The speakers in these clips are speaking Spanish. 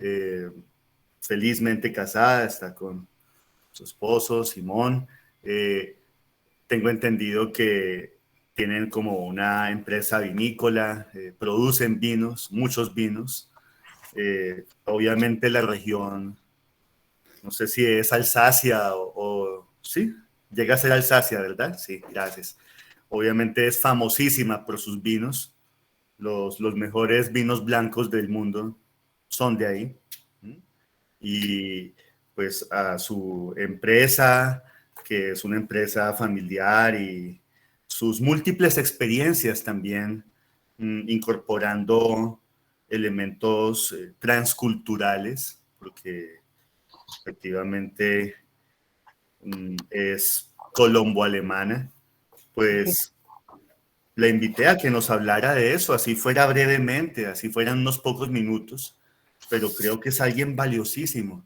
eh, felizmente casada, está con su esposo, Simón. Tengo entendido que tienen como una empresa vinícola, producen vinos, muchos vinos. Obviamente la región, no sé si es Alsacia sí, llega a ser Alsacia, ¿verdad? Sí, gracias. Obviamente es famosísima por sus vinos. Los mejores vinos blancos del mundo son de ahí. Y pues a su empresa, que es una empresa familiar, y sus múltiples experiencias también, incorporando elementos transculturales, porque efectivamente es colombo-alemana, pues la invité a que nos hablara de eso, así fuera brevemente, así fueran unos pocos minutos, pero creo que es alguien valiosísimo.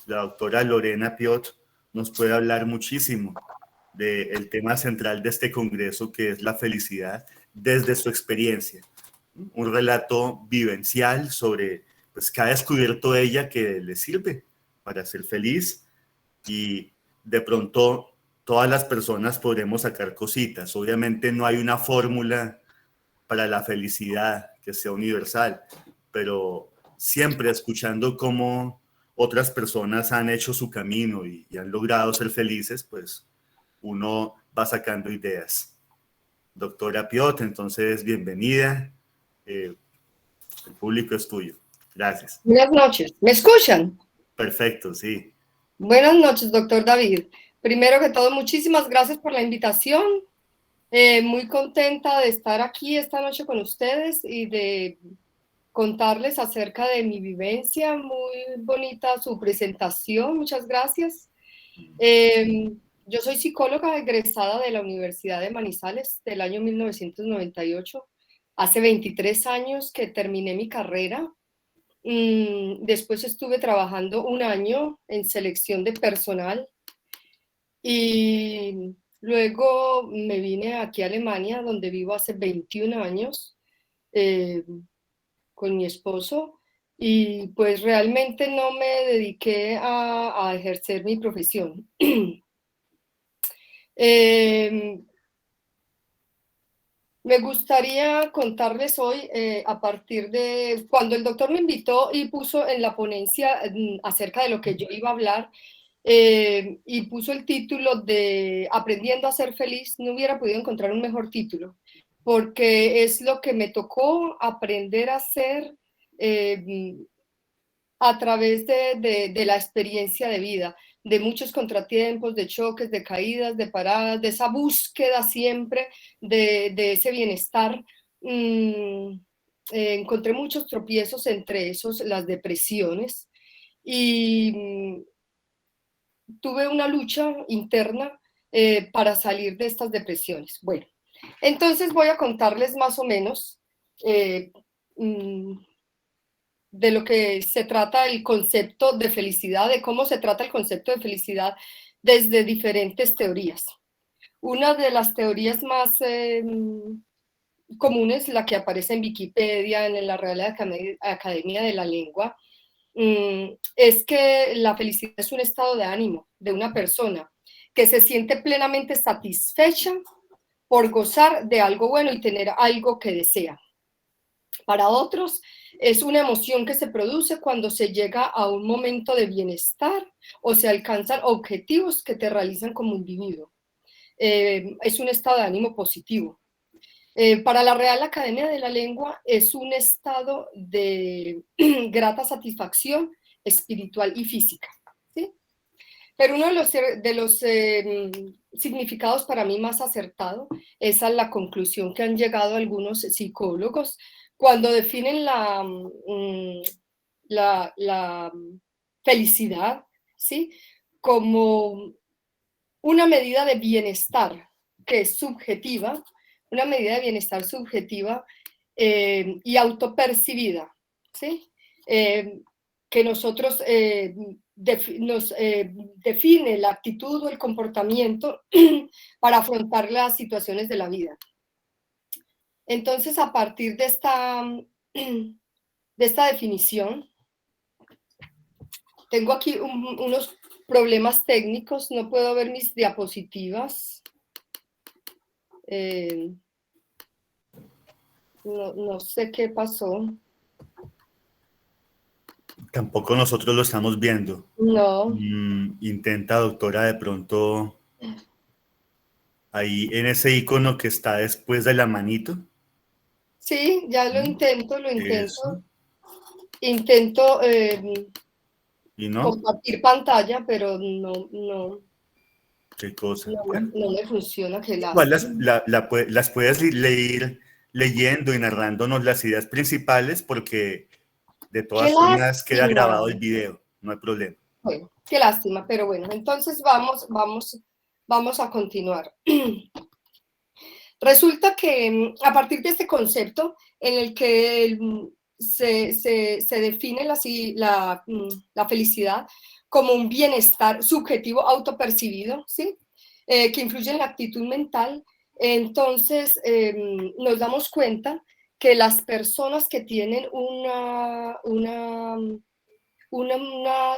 La doctora Lorena Piot nos puede hablar muchísimo del tema central de este congreso, que es la felicidad, desde su experiencia. Un relato vivencial sobre pues, qué ha descubierto ella que le sirve para ser feliz, y de pronto todas las personas podremos sacar cositas. Obviamente no hay una fórmula para la felicidad que sea universal, pero siempre escuchando cómo otras personas han hecho su camino y han logrado ser felices, pues uno va sacando ideas. Doctora Piot, entonces bienvenida. El público es tuyo. Gracias. Buenas noches. ¿Me escuchan? Perfecto, sí. Buenas noches, doctor David. Primero que todo, muchísimas gracias por la invitación. Muy contenta de estar aquí esta noche con ustedes y de contarles acerca de mi vivencia. Muy bonita su presentación. Muchas gracias. Yo soy psicóloga egresada de la Universidad de Manizales del año 1998. Hace 23 años que terminé mi carrera. Después estuve trabajando un año en selección de personal y luego me vine aquí a Alemania, donde vivo hace 21 años eh, con mi esposo, y pues realmente no me dediqué a ejercer mi profesión. eh, Me gustaría contarles hoy, a partir de cuando el doctor me invitó y puso en la ponencia acerca de lo que yo iba a hablar, y puso el título de Aprendiendo a ser feliz. No hubiera podido encontrar un mejor título, porque es lo que me tocó aprender a hacer a través de la experiencia de vida, de muchos contratiempos, de choques, de caídas, de paradas, de esa búsqueda siempre de ese bienestar. Encontré muchos tropiezos, entre esos las depresiones, y tuve una lucha interna para salir de estas depresiones. Bueno, entonces voy a contarles más o menos de lo que se trata el concepto de felicidad, de cómo se trata el concepto de felicidad desde diferentes teorías. Una de las teorías más comunes, la que aparece en Wikipedia, en la Real Academia de la Lengua, es que la felicidad es un estado de ánimo de una persona que se siente plenamente satisfecha por gozar de algo bueno y tener algo que desea. Para otros, es una emoción que se produce cuando se llega a un momento de bienestar o se alcanzan objetivos que te realizan como individuo. Es un estado de ánimo positivo. Para la Real Academia de la Lengua es un estado de grata satisfacción espiritual y física, ¿sí? Pero uno de los significados para mí más acertado es a la conclusión que han llegado algunos psicólogos cuando definen la felicidad, ¿sí? Como una medida de bienestar que es subjetiva, una medida de bienestar subjetiva y autopercibida, ¿sí? Que nosotros nos define la actitud o el comportamiento para afrontar las situaciones de la vida. Entonces, a partir de esta definición, Tengo aquí unos problemas técnicos, no puedo ver mis diapositivas. No sé qué pasó. Tampoco nosotros lo estamos viendo. No. Intenta, doctora, de pronto ahí en ese icono que está después de la manito. Sí, ya lo intento. Eso. Intento ¿Y no? compartir pantalla, pero no, ¿Qué cosa? Bueno, no me funciona, qué igual lástima. las puedes ir leyendo y narrándonos las ideas principales porque de Qué todas formas queda lástima. grabado el video, no hay problema. Bueno, qué lástima, pero bueno, entonces vamos a continuar. Resulta que a partir de este concepto en el que se define la felicidad como un bienestar subjetivo autopercibido, ¿sí? Que influye en la actitud mental, entonces nos damos cuenta que las personas que tienen un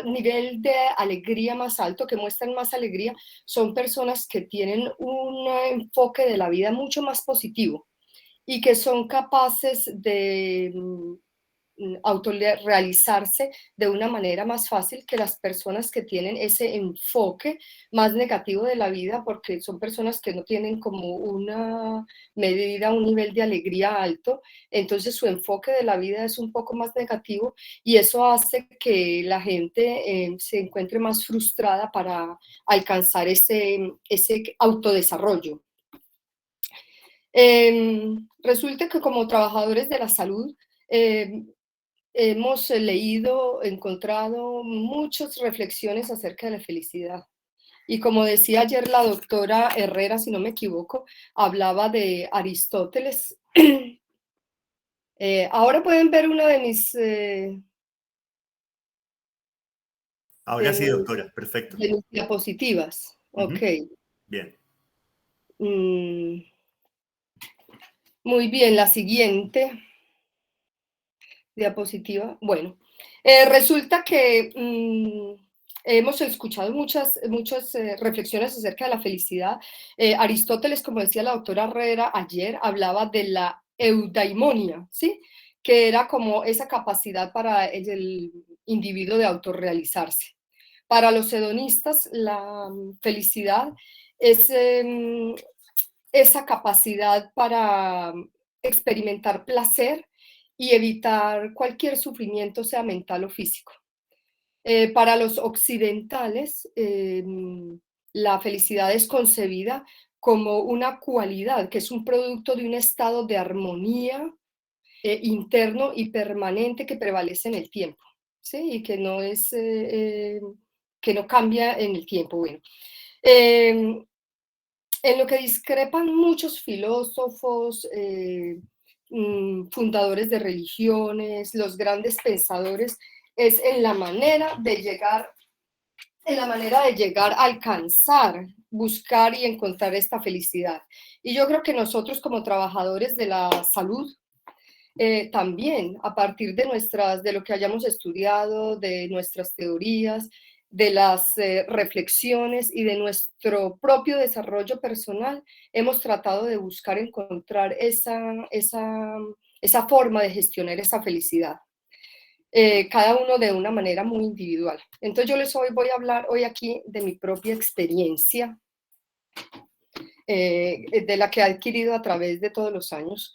nivel de alegría más alto, que muestran más alegría, son personas que tienen un enfoque de la vida mucho más positivo y que son capaces de autorrealizarse de una manera más fácil que las personas que tienen ese enfoque más negativo de la vida, porque son personas que no tienen como una medida, un nivel de alegría alto, entonces su enfoque de la vida es un poco más negativo y eso hace que la gente se encuentre más frustrada para alcanzar ese autodesarrollo. Resulta que como trabajadores de la salud, hemos leído, encontrado muchas reflexiones acerca de la felicidad. Y como decía ayer la doctora Herrera, si no me equivoco, hablaba de Aristóteles. Ahora pueden ver una Ahora sí, de, doctora, perfecto. de mis diapositivas. Ok. Bien. Mm, muy bien, la siguiente diapositiva. Bueno, resulta que hemos escuchado muchas reflexiones acerca de la felicidad. Aristóteles, como decía la doctora Herrera ayer, hablaba de la eudaimonia, ¿sí? Que era como esa capacidad para el individuo de autorrealizarse. Para los hedonistas, la felicidad es esa capacidad para experimentar placer y evitar cualquier sufrimiento, sea mental o físico. Para los occidentales, la felicidad es concebida como una cualidad, que es un producto de un estado de armonía interno y permanente que prevalece en el tiempo, ¿sí? Y que no es, que no cambia en el tiempo. Bueno, en lo que discrepan muchos filósofos, fundadores de religiones, los grandes pensadores, es en la manera de llegar, a alcanzar, buscar y encontrar esta felicidad. Y yo creo que nosotros como trabajadores de la salud, también a partir de lo que hayamos estudiado, de nuestras teorías, de las reflexiones y de nuestro propio desarrollo personal, hemos tratado de buscar encontrar esa forma de gestionar esa felicidad. Cada uno de una manera muy individual. Entonces voy a hablar hoy aquí de mi propia experiencia, de la que he adquirido a través de todos los años.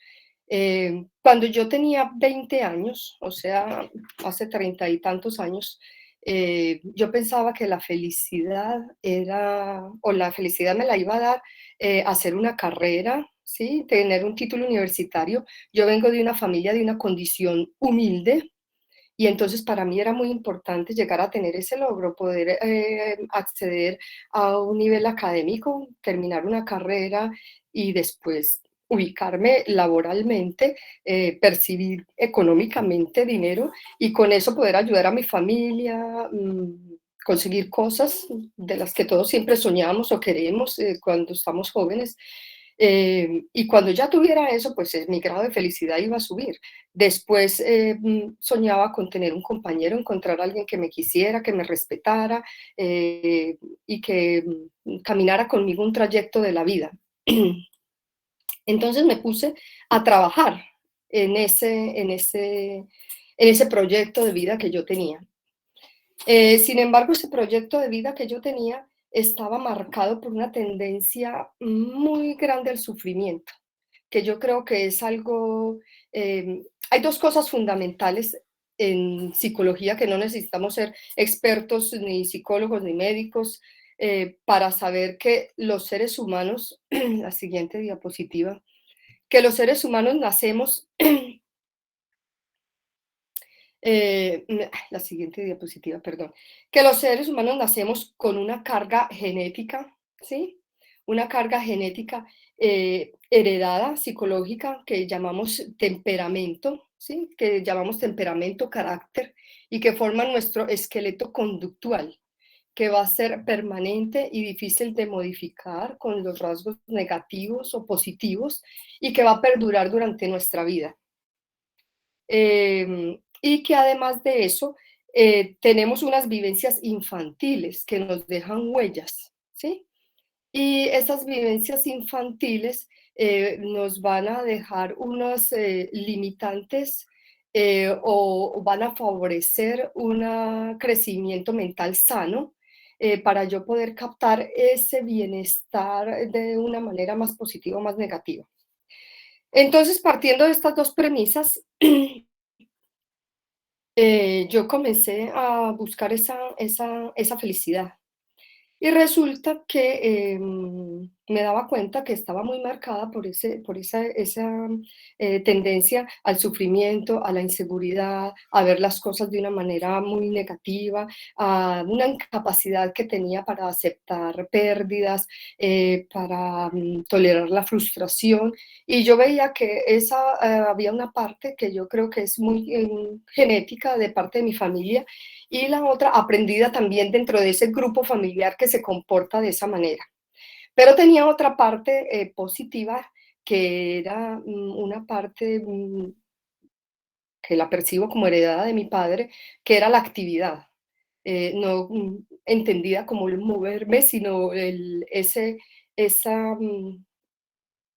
Cuando yo tenía 20 años, o sea, hace 30 y tantos años, yo pensaba que la felicidad la felicidad me la iba a dar hacer una carrera, ¿sí? Tener un título universitario. Yo vengo de una familia de una condición humilde, y entonces para mí era muy importante llegar a tener ese logro, poder acceder a un nivel académico, terminar una carrera y después ubicarme laboralmente, percibir económicamente dinero y con eso poder ayudar a mi familia, conseguir cosas de las que todos siempre soñamos o queremos cuando estamos jóvenes. Y cuando ya tuviera eso, pues mi grado de felicidad iba a subir. Después soñaba con tener un compañero, encontrar a alguien que me quisiera, que me respetara y que caminara conmigo un trayecto de la vida. Entonces me puse a trabajar en ese proyecto de vida que yo tenía. Sin embargo, ese proyecto de vida que yo tenía estaba marcado por una tendencia muy grande al sufrimiento, que yo creo que es algo, hay dos cosas fundamentales en psicología que no necesitamos ser expertos ni psicólogos ni médicos para saber que los seres humanos, la siguiente diapositiva, que los seres humanos nacemos la siguiente diapositiva, perdón, que los seres humanos nacemos con una carga genética, ¿sí? Una carga genética heredada, psicológica, que llamamos temperamento, ¿sí? Que llamamos temperamento, carácter, y que forma nuestro esqueleto conductual, que va a ser permanente y difícil de modificar con los rasgos negativos o positivos, y que va a perdurar durante nuestra vida. Y que además de eso, tenemos unas vivencias infantiles que nos dejan huellas, ¿sí? Y esas vivencias infantiles nos van a dejar unos limitantes o van a favorecer un crecimiento mental sano para yo poder captar ese bienestar de una manera más positiva o más negativa. Entonces, partiendo de estas dos premisas, yo comencé a buscar esa felicidad. Y resulta que me daba cuenta que estaba muy marcada por esa tendencia al sufrimiento, a la inseguridad, a ver las cosas de una manera muy negativa, a una incapacidad que tenía para aceptar pérdidas, para tolerar la frustración. Y yo veía que había una parte que yo creo que es muy genética de parte de mi familia y la otra aprendida también dentro de ese grupo familiar que se comporta de esa manera. Pero tenía otra parte positiva que era una parte que la percibo como heredada de mi padre, que era la actividad. No entendida como el moverme, sino esa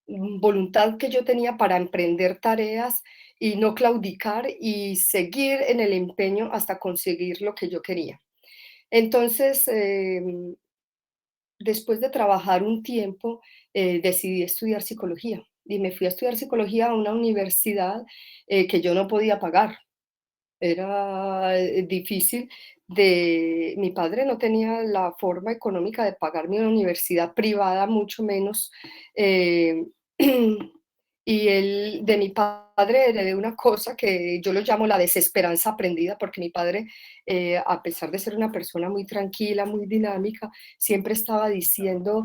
voluntad que yo tenía para emprender tareas y no claudicar y seguir en el empeño hasta conseguir lo que yo quería. Entonces, después de trabajar un tiempo, decidí estudiar psicología y me fui a estudiar psicología a una universidad que yo no podía pagar. Era difícil. Mi padre no tenía la forma económica de pagarme una universidad privada, mucho menos. eh, Y de mi padre heredé una cosa que yo lo llamo la desesperanza aprendida, porque mi padre, a pesar de ser una persona muy tranquila, muy dinámica, siempre estaba diciendo,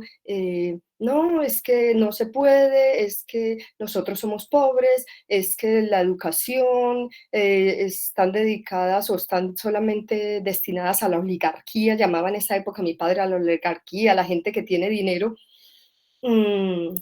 no, es que no se puede, es que nosotros somos pobres, es que la educación están dedicadas o están solamente destinadas a la oligarquía, llamaba en esa época mi padre a la oligarquía, a la gente que tiene dinero. Mm,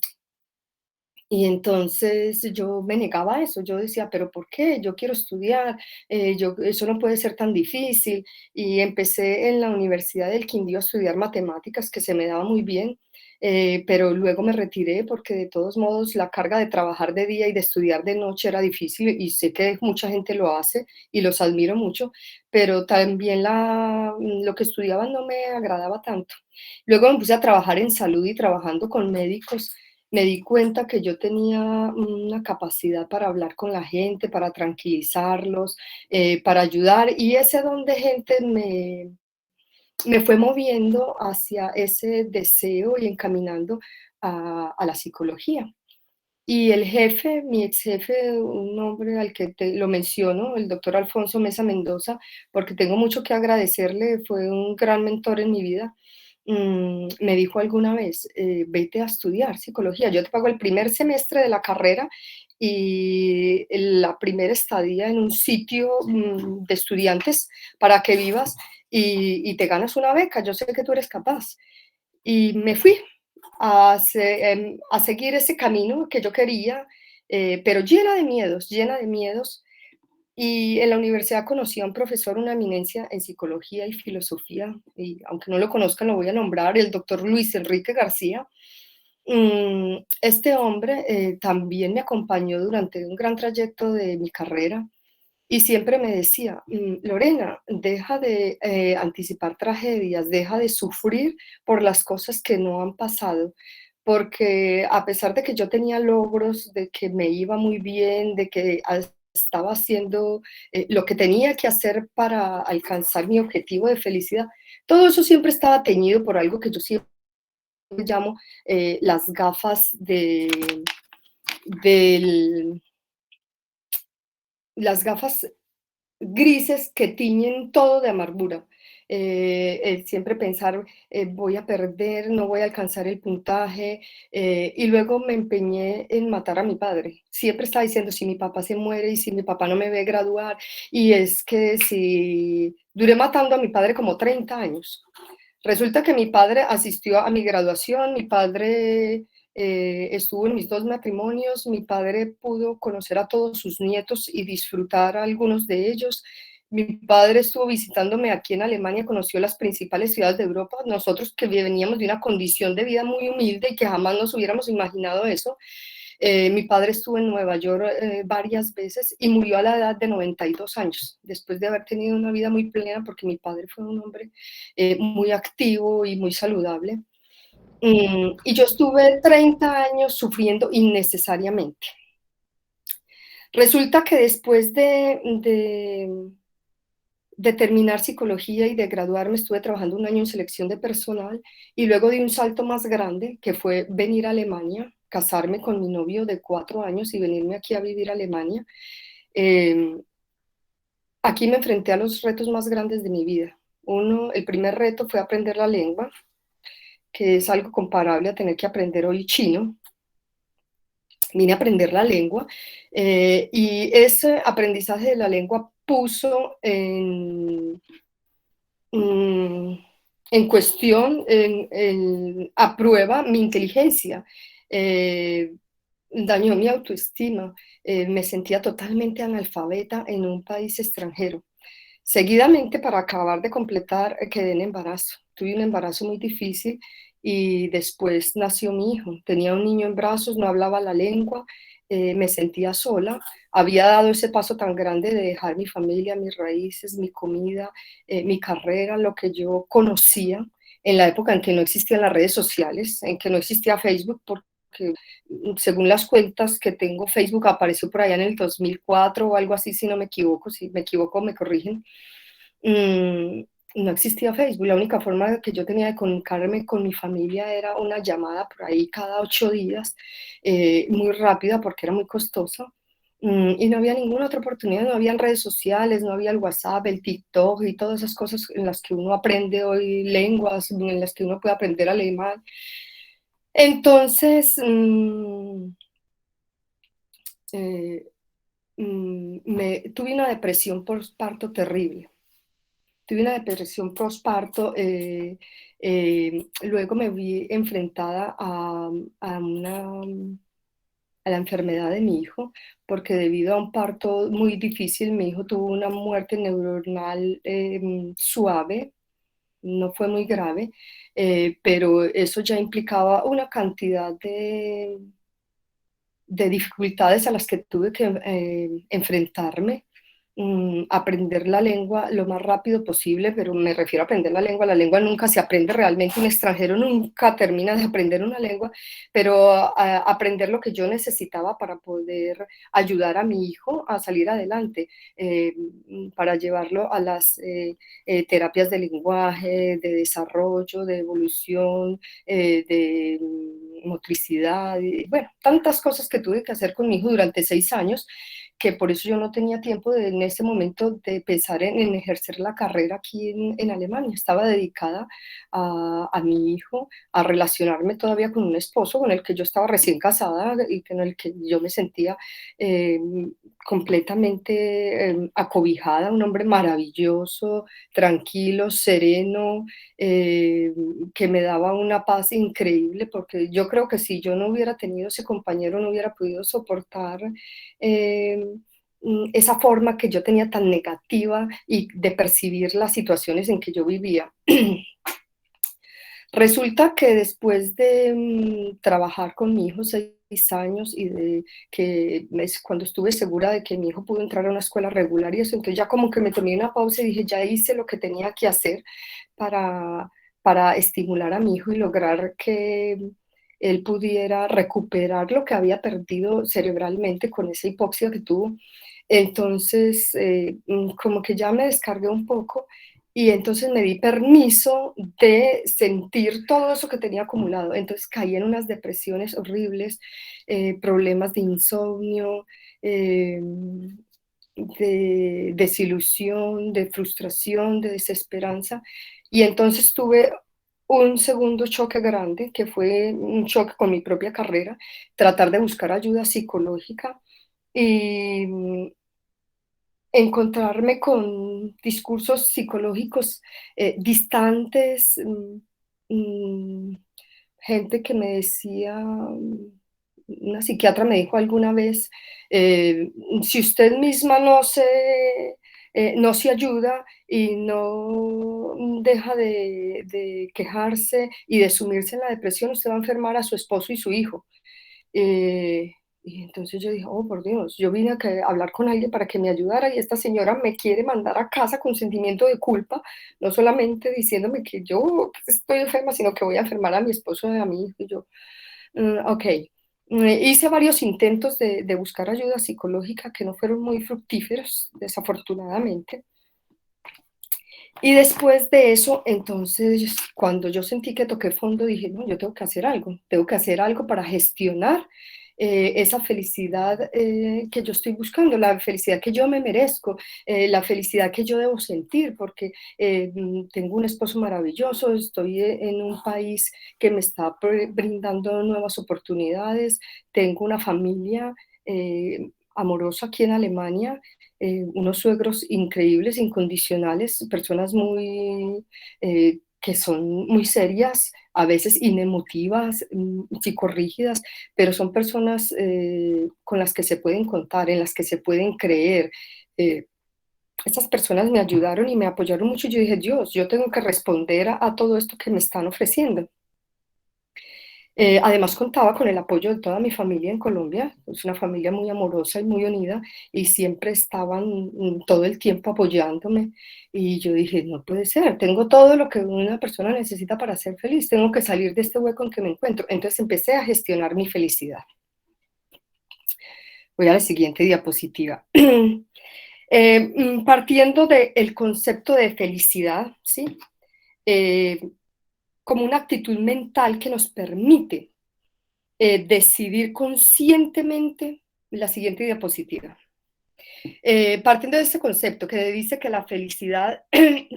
y entonces yo me negaba a eso, yo decía, pero ¿por qué? Yo quiero estudiar, eso no puede ser tan difícil. Y empecé en la Universidad del Quindío a estudiar matemáticas, que se me daba muy bien, pero luego me retiré porque de todos modos la carga de trabajar de día y de estudiar de noche era difícil y sé que mucha gente lo hace y los admiro mucho, pero también lo que estudiaban no me agradaba tanto. Luego me puse a trabajar en salud y trabajando con médicos me di cuenta que yo tenía una capacidad para hablar con la gente, para tranquilizarlos, para ayudar, y ese don de gente me fue moviendo hacia ese deseo y encaminando a la psicología. Y el jefe, mi ex jefe, un hombre al que lo menciono, el doctor Alfonso Mesa Mendoza, porque tengo mucho que agradecerle, fue un gran mentor en mi vida. Me dijo alguna vez, vete a estudiar psicología, yo te pago el primer semestre de la carrera y la primera estadía en un sitio de estudiantes para que vivas y te ganas una beca, yo sé que tú eres capaz. Y me fui a seguir ese camino que yo quería, pero llena de miedos, llena de miedos. Y en la universidad conocí a un profesor, una eminencia en psicología y filosofía, y aunque no lo conozcan, lo voy a nombrar, el doctor Luis Enrique García. Este hombre también me acompañó durante un gran trayecto de mi carrera y siempre me decía, Lorena, deja de anticipar tragedias, deja de sufrir por las cosas que no han pasado, porque a pesar de que yo tenía logros, de que me iba muy bien, de que estaba haciendo lo que tenía que hacer para alcanzar mi objetivo de felicidad, todo eso siempre estaba teñido por algo que yo siempre llamo las gafas del, las gafas grises que tiñen todo de amargura. Siempre pensar, voy a perder, no voy a alcanzar el puntaje, y luego me empeñé en matar a mi padre. Siempre estaba diciendo, si mi papá se muere y si mi papá no me ve graduar, y es que si duré matando a mi padre como 30 años. Resulta que mi padre asistió a mi graduación, mi padre estuvo en mis 2 matrimonios, mi padre pudo conocer a todos sus nietos y disfrutar a algunos de ellos. Mi padre estuvo visitándome aquí en Alemania, conoció las principales ciudades de Europa. Nosotros que veníamos de una condición de vida muy humilde y que jamás nos hubiéramos imaginado eso. Mi padre estuvo en Nueva York varias veces y murió a la edad de 92 años, después de haber tenido una vida muy plena, porque mi padre fue un hombre muy activo y muy saludable. Y yo estuve 30 años sufriendo innecesariamente. Resulta que después de terminar psicología y de graduarme, estuve trabajando un año en selección de personal y luego di un salto más grande, que fue venir a Alemania, casarme con mi novio de 4 años y venirme aquí a vivir a Alemania. Eh, Aquí me enfrenté a los retos más grandes de mi vida. El primer reto fue aprender la lengua, que es algo comparable a tener que aprender hoy chino. Vine a aprender la lengua y ese aprendizaje de la lengua puso en cuestión, a prueba mi inteligencia, dañó mi autoestima, me sentía totalmente analfabeta en un país extranjero. Seguidamente, para acabar de completar, quedé en embarazo. Tuve un embarazo muy difícil y después nació mi hijo. Tenía un niño en brazos, no hablaba la lengua, me sentía sola. Había dado ese paso tan grande de dejar mi familia, mis raíces, mi comida, mi carrera, lo que yo conocía en la época en que no existían las redes sociales, en que no existía Facebook, porque según las cuentas que tengo, Facebook apareció por allá en el 2004 o algo así, si no me equivoco. Si me equivoco, me corrigen. Mm, no existía Facebook. La única forma que yo tenía de comunicarme con mi familia era una llamada por ahí cada 8 días, muy rápida porque era muy costosa. Y no había ninguna otra oportunidad, no había redes sociales, no había el WhatsApp, el TikTok y todas esas cosas en las que uno aprende hoy lenguas, en las que uno puede aprender alemán. Entonces, eh, tuve una depresión postparto terrible. Tuve una depresión postparto, luego me vi enfrentada a la enfermedad de mi hijo, porque debido a un parto muy difícil, mi hijo tuvo una muerte neuronal suave, no fue muy grave, pero eso ya implicaba una cantidad de dificultades a las que tuve que enfrentarme. Aprender la lengua lo más rápido posible, pero me refiero a aprender la lengua nunca se aprende realmente, un extranjero nunca termina de aprender una lengua, pero aprender lo que yo necesitaba para poder ayudar a mi hijo a salir adelante, para llevarlo a las terapias de lenguaje, de desarrollo, de evolución, de motricidad, y, bueno, tantas cosas que tuve que hacer con mi hijo durante 6 años, que por eso yo no tenía tiempo en ese momento de pensar en ejercer la carrera aquí en Alemania. Estaba dedicada a mi hijo, a relacionarme todavía con un esposo con el que yo estaba recién casada y con el que yo me sentía eh, completamente acobijada, un hombre maravilloso, tranquilo, sereno, que me daba una paz increíble, porque yo creo que si yo no hubiera tenido ese compañero, no hubiera podido soportar eh, esa forma que yo tenía tan negativa y de percibir las situaciones en que yo vivía. Resulta que después de trabajar con mi hijo 6 años y de que cuando estuve segura de que mi hijo pudo entrar a una escuela regular y eso, entonces ya como que me tomé una pausa y dije, ya hice lo que tenía que hacer para, para estimular a mi hijo y lograr que él pudiera recuperar lo que había perdido cerebralmente con esa hipoxia que tuvo. Entonces, como que ya me descargué un poco y entonces me di permiso de sentir todo eso que tenía acumulado. Entonces caí en unas depresiones horribles, problemas de insomnio, de desilusión, de frustración, de desesperanza. Y entonces tuve un segundo choque grande, que fue un choque con mi propia carrera, tratar de buscar ayuda psicológica y encontrarme con discursos psicológicos distantes, gente que me decía, una psiquiatra me dijo alguna vez, si usted misma no se ayuda y no deja de quejarse y de sumirse en la depresión, usted va a enfermar a su esposo y su hijo. Eh, y entonces yo dije, oh, por Dios, yo vine a hablar con alguien para que me ayudara y esta señora me quiere mandar a casa con sentimiento de culpa, no solamente diciéndome que yo estoy enferma, sino que voy a enfermar a mi esposo y a mi hijo. Y yo, ok. Hice varios intentos de buscar ayuda psicológica que no fueron muy fructíferos, desafortunadamente. Y después de eso, entonces, cuando yo sentí que toqué fondo, dije, no, yo tengo que hacer algo para gestionar esa felicidad que yo estoy buscando, la felicidad que yo me merezco, la felicidad que yo debo sentir, porque tengo un esposo maravilloso, estoy en un país que me está brindando nuevas oportunidades, tengo una familia amorosa aquí en Alemania, unos suegros increíbles, incondicionales, personas que son muy serias, a veces inemotivas, psicorrígidas, pero son personas con las que se pueden contar, en las que se pueden creer. Eh, Estas personas me ayudaron y me apoyaron mucho. Yo dije, Dios, yo tengo que responder a todo esto que me están ofreciendo. Además contaba con el apoyo de toda mi familia en Colombia, es una familia muy amorosa y muy unida y siempre estaban todo el tiempo apoyándome y yo dije, no puede ser, tengo todo lo que una persona necesita para ser feliz, tengo que salir de este hueco en que me encuentro. Entonces empecé a gestionar mi felicidad. Voy a la siguiente diapositiva. Partiendo del concepto de felicidad, ¿sí? Como una actitud mental que nos permite decidir conscientemente la siguiente diapositiva. Partiendo de este concepto que dice que la felicidad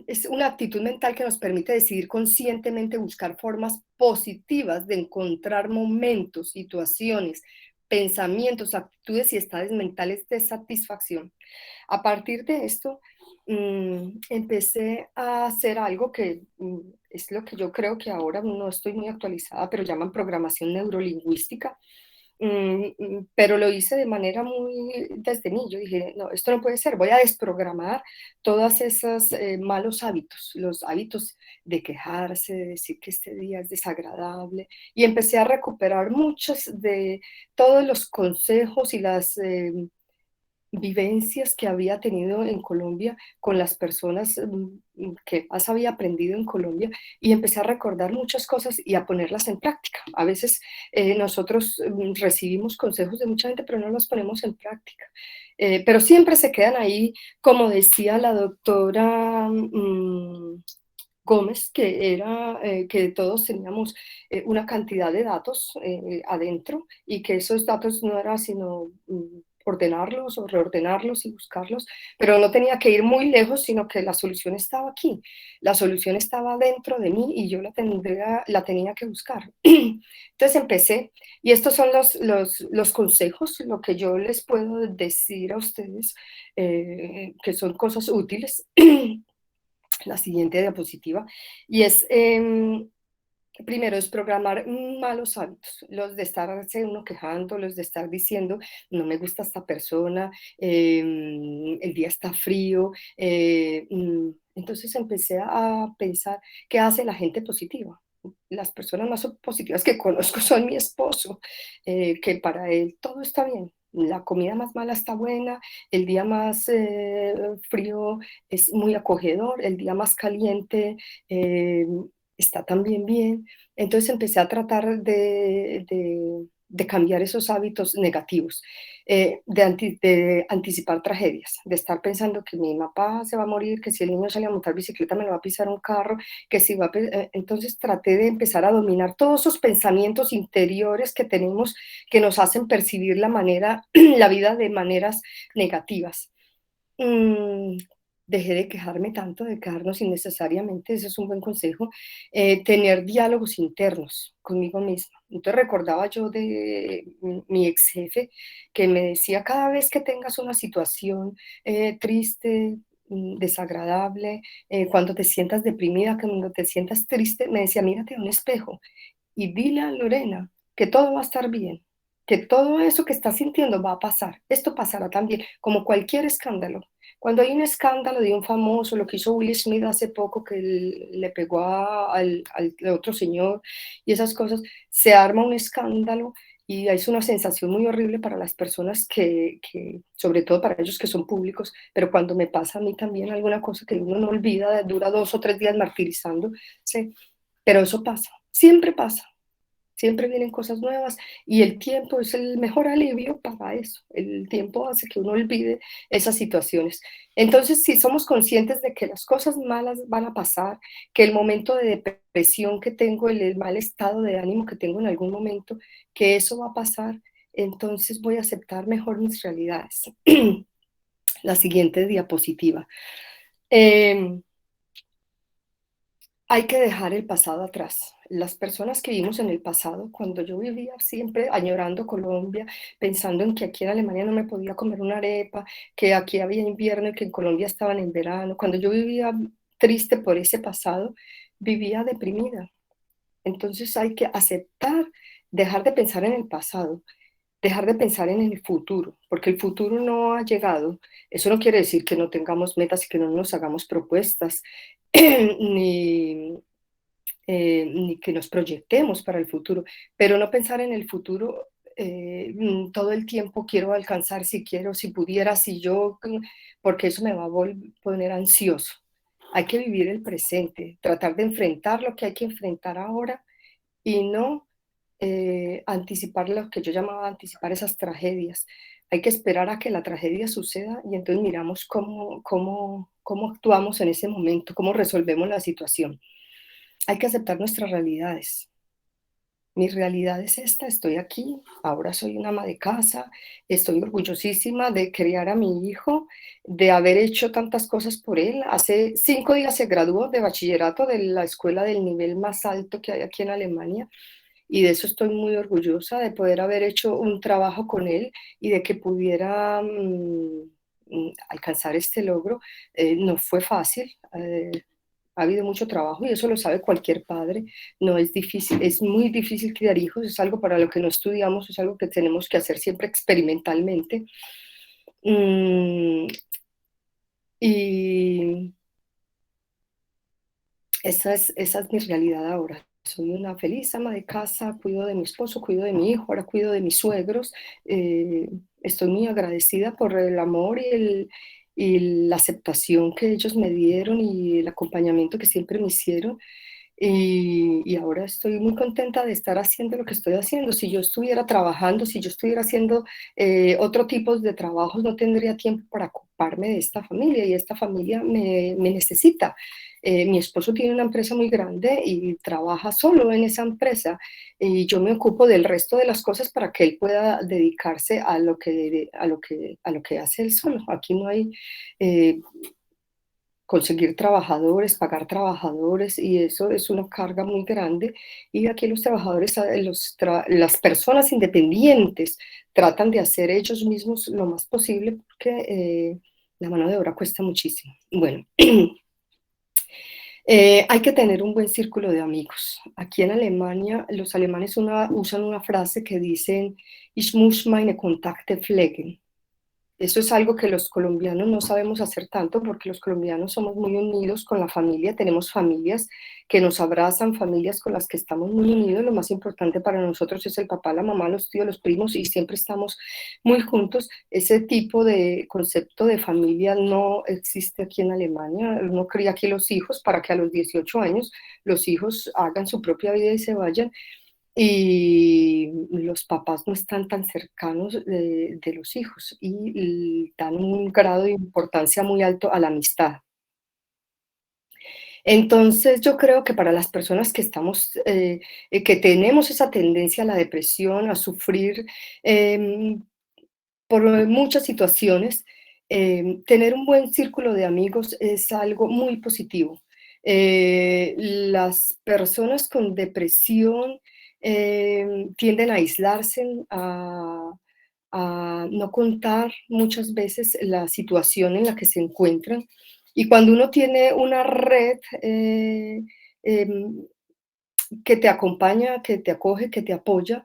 es una actitud mental que nos permite decidir conscientemente buscar formas positivas de encontrar momentos, situaciones, pensamientos, actitudes y estados mentales de satisfacción. A partir de esto, empecé a hacer algo que es lo que yo creo que ahora no estoy muy actualizada, pero llaman programación neurolingüística. Pero lo hice de manera muy desde niño. Yo dije, no, esto no puede ser, voy a desprogramar todos esos malos hábitos, los hábitos de quejarse, de decir que este día es desagradable, y empecé a recuperar muchos de todos los consejos y las vivencias que había tenido en Colombia con las personas que más había aprendido en Colombia y empecé a recordar muchas cosas y a ponerlas en práctica. A veces nosotros recibimos consejos de mucha gente, pero no los ponemos en práctica. Pero siempre se quedan ahí, como decía la doctora Gómez, que todos teníamos una cantidad de datos adentro y que esos datos no eran sino ordenarlos o reordenarlos y buscarlos, pero no tenía que ir muy lejos, sino que la solución estaba aquí, la solución estaba dentro de mí y yo la tenía que buscar. Entonces empecé, y estos son los consejos, lo que yo les puedo decir a ustedes, que son cosas útiles. La siguiente diapositiva, y es, primero, es programar malos hábitos, los de estarse uno quejando, los de estar diciendo, no me gusta esta persona, el día está frío. Entonces empecé a pensar, ¿qué hace la gente positiva? Las personas más positivas que conozco son mi esposo, que para él todo está bien. La comida más mala está buena, el día más frío es muy acogedor, el día más caliente está también bien. Entonces empecé a tratar de cambiar esos hábitos negativos, de anticipar tragedias, de estar pensando que mi papá se va a morir, que si el niño sale a montar bicicleta me lo va a pisar un carro, que si va entonces traté de empezar a dominar todos esos pensamientos interiores que tenemos que nos hacen percibir la vida de maneras negativas. Mm, Dejé de quejarme tanto, de quejarnos innecesariamente, ese es un buen consejo. Tener diálogos internos conmigo misma. Entonces recordaba yo de mi ex jefe que me decía, cada vez que tengas una situación triste, desagradable, cuando te sientas deprimida, cuando te sientas triste, me decía, mírate a un espejo y dile a Lorena que todo va a estar bien, que todo eso que estás sintiendo va a pasar. Esto pasará también, como cualquier escándalo. Cuando hay un escándalo de un famoso, lo que hizo Will Smith hace poco, que le pegó al otro señor y esas cosas, se arma un escándalo y es una sensación muy horrible para las personas sobre todo para ellos que son públicos, pero cuando me pasa a mí también alguna cosa que uno no olvida, dura 2 o 3 días martirizando, ¿sí? Pero eso pasa, siempre pasa. Siempre vienen cosas nuevas y el tiempo es el mejor alivio para eso. El tiempo hace que uno olvide esas situaciones. Entonces, si somos conscientes de que las cosas malas van a pasar, que el momento de depresión que tengo, el mal estado de ánimo que tengo en algún momento, que eso va a pasar, entonces voy a aceptar mejor mis realidades. La siguiente diapositiva. Hay que dejar el pasado atrás. Las personas que vivimos en el pasado, cuando yo vivía siempre añorando Colombia, pensando en que aquí en Alemania no me podía comer una arepa, que aquí había invierno y que en Colombia estaban en verano, cuando yo vivía triste por ese pasado, vivía deprimida. Entonces hay que aceptar, dejar de pensar en el pasado, dejar de pensar en el futuro, porque el futuro no ha llegado. Eso no quiere decir que no tengamos metas y que no nos hagamos propuestas, ni, ni que nos proyectemos para el futuro, pero no pensar en el futuro todo el tiempo, quiero alcanzar, si quiero, si pudiera, si yo, porque eso me va a poner ansioso. Hay que vivir el presente, tratar de enfrentar lo que hay que enfrentar ahora y no anticipar lo que yo llamaba anticipar esas tragedias. Hay que esperar a que la tragedia suceda y entonces miramos cómo actuamos en ese momento, cómo resolvemos la situación. Hay que aceptar nuestras realidades. Mi realidad es esta, estoy aquí, ahora soy una ama de casa, estoy orgullosísima de criar a mi hijo, de haber hecho tantas cosas por él. Hace 5 días se graduó de bachillerato de la escuela del nivel más alto que hay aquí en Alemania y de eso estoy muy orgullosa, de poder haber hecho un trabajo con él y de que pudiera alcanzar este logro. No fue fácil. Ha habido mucho trabajo y eso lo sabe cualquier padre. No es difícil, es muy difícil criar hijos, es algo para lo que no estudiamos, es algo que tenemos que hacer siempre experimentalmente. Y esa es mi realidad ahora. Soy una feliz ama de casa, cuido de mi esposo, cuido de mi hijo, ahora cuido de mis suegros. Estoy muy agradecida por el amor y la aceptación que ellos me dieron y el acompañamiento que siempre me hicieron. Y ahora estoy muy contenta de estar haciendo lo que estoy haciendo. Si yo estuviera trabajando, si yo estuviera haciendo otro tipo de trabajos, no tendría tiempo para ocuparme de esta familia y esta familia me necesita. Mi esposo tiene una empresa muy grande y trabaja solo en esa empresa y yo me ocupo del resto de las cosas para que él pueda dedicarse a lo que hace él solo. Aquí no hay eh, conseguir trabajadores, pagar trabajadores, y eso es una carga muy grande. Y aquí los trabajadores, las personas independientes tratan de hacer ellos mismos lo más posible porque la mano de obra cuesta muchísimo. Bueno, hay que tener un buen círculo de amigos. Aquí en Alemania, los alemanes usan una frase que dicen, Ich muss meine Kontakte pflegen. Eso es algo que los colombianos no sabemos hacer tanto porque los colombianos somos muy unidos con la familia, tenemos familias que nos abrazan, familias con las que estamos muy unidos. Lo más importante para nosotros es el papá, la mamá, los tíos, los primos y siempre estamos muy juntos. Ese tipo de concepto de familia no existe aquí en Alemania. Uno cría aquí los hijos para que a los 18 años los hijos hagan su propia vida y se vayan y los papás no están tan cercanos de los hijos y dan un grado de importancia muy alto a la amistad. Entonces, yo creo que para las personas que que tenemos esa tendencia a la depresión, a sufrir em, por muchas situaciones, tener un buen círculo de amigos es algo muy positivo. Las personas con depresión tienden a aislarse, a no contar muchas veces la situación en la que se encuentran. Y cuando uno tiene una red em, que te acompaña, que te acoge, que te apoya.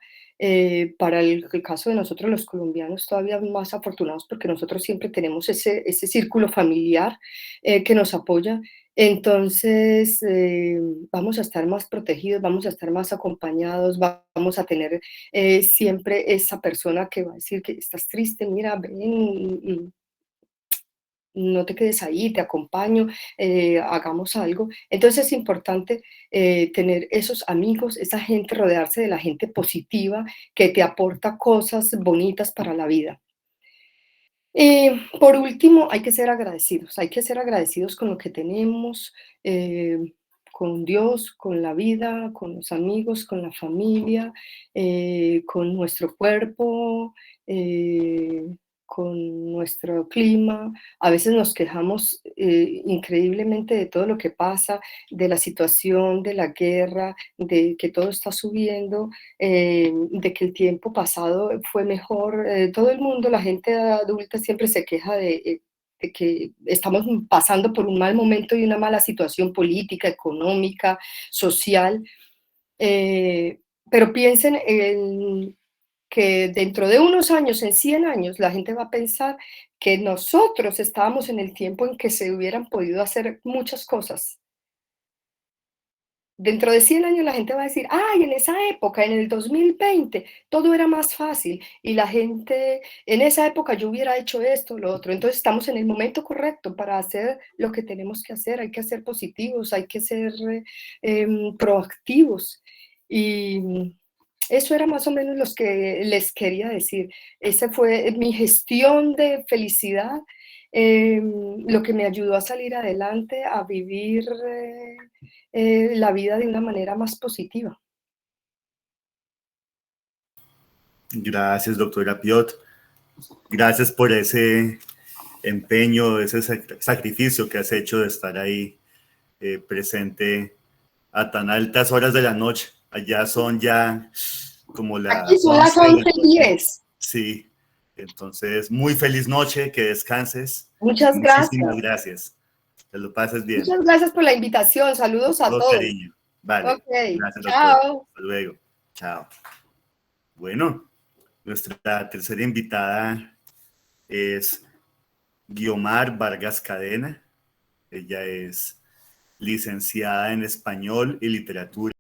Para el caso de nosotros los colombianos, todavía más afortunados porque nosotros siempre tenemos ese círculo familiar que nos apoya. Entonces, vamos a estar más protegidos, vamos a estar más acompañados, vamos a tener siempre esa persona que va a decir que estás triste, mira, ven, no te quedes ahí, te acompaño, hagamos algo. Entonces es importante tener esos amigos, esa gente, rodearse de la gente positiva que te aporta cosas bonitas para la vida. Por último, hay que ser agradecidos con lo que tenemos, eh, con Dios, con la vida, con los amigos, con la familia, con nuestro cuerpo, eh, con nuestro clima. A veces nos quejamos increíblemente de todo lo que pasa, de la situación, de la guerra, de que todo está subiendo, de que el tiempo pasado fue mejor. Todo el mundo, la gente adulta siempre se queja de que estamos pasando por un mal momento y una mala situación política, económica, social. Eh, pero piensen en que dentro de unos años, en 100 años, la gente va a pensar que nosotros estábamos en el tiempo en que se hubieran podido hacer muchas cosas. Dentro de 100 años la gente va a decir, ay, en esa época, en el 2020, todo era más fácil y la gente, en esa época yo hubiera hecho esto, lo otro. Entonces estamos en el momento correcto para hacer lo que tenemos que hacer. Hay que ser positivos, hay que ser proactivos. Y eso era más o menos lo que les quería decir. Esa fue mi gestión de felicidad, lo que me ayudó a salir adelante, a vivir la vida de una manera más positiva. Gracias, doctora Piot. Gracias por ese empeño, ese sacrificio que has hecho de estar ahí presente a tan altas horas de la noche. Allá son ya como Aquí las son las 11 de la noche. 11:10. Sí, entonces muy feliz noche, que descanses. Muchas Muchísimas gracias. gracias. Que lo pases bien. Muchas gracias por la invitación. Con Saludos a todo todos. cariño. Vale. Ok, Gracias, doctora. chao. Hasta luego. Chao. Bueno, nuestra tercera invitada es Guiomar Vargas Cadena. Ella es licenciada en Español y Literatura